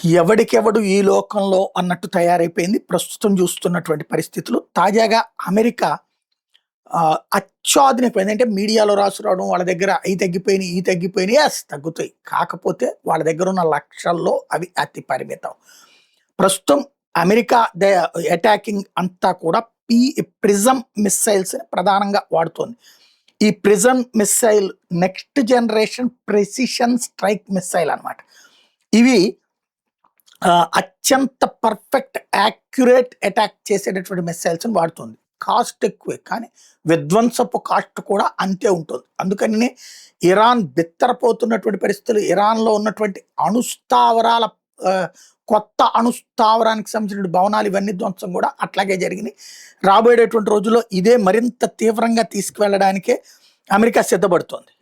ఎవడికెవడు ఈ లోకంలో అన్నట్టు తయారైపోయింది ప్రస్తుతం చూస్తున్నటువంటి పరిస్థితులు. తాజాగా అమెరికా అత్యాధునికమైంది. అంటే మీడియాలో రాసురావడం, వాళ్ళ దగ్గర అయి తగ్గిపోయినాయి, ఇయి తగ్గిపోయినాయి. తగ్గుతాయి. కాకపోతే వాళ్ళ దగ్గర ఉన్న లక్షల్లో అవి అతి పరిమితం. ప్రస్తుతం అమెరికా అటాకింగ్ అంతా కూడా ప్రిజం మిస్సైల్స్ ప్రధానంగా వాడుతోంది. ఈ prism missile next generation precision strike missile అన్నమాట. ఇవి అత్యంత పర్ఫెక్ట్ యాక్యురేట్ అటాక్ చేసేటటువంటి మిస్సైల్స్ వాడుతుంది. కాస్ట్ ఎక్కువే, కానీ విధ్వంసపు కాస్ట్ కూడా అంతే ఉంటుంది. అందుకని ఇరాన్ బిత్తరపోతున్నటువంటి పరిస్థితులు, ఇరాన్లో ఉన్నటువంటి అణుస్థావరాల కొత్త అణుస్థావరానికి సంబంధించిన భవనాలు ఇవన్నీ ధ్వంసం కూడా అట్లాగే జరిగినాయి. రాబోయేటటువంటి రోజుల్లో ఇదే మరింత తీవ్రంగా తీసుకువెళ్ళడానికే అమెరికా సిద్ధపడుతోంది.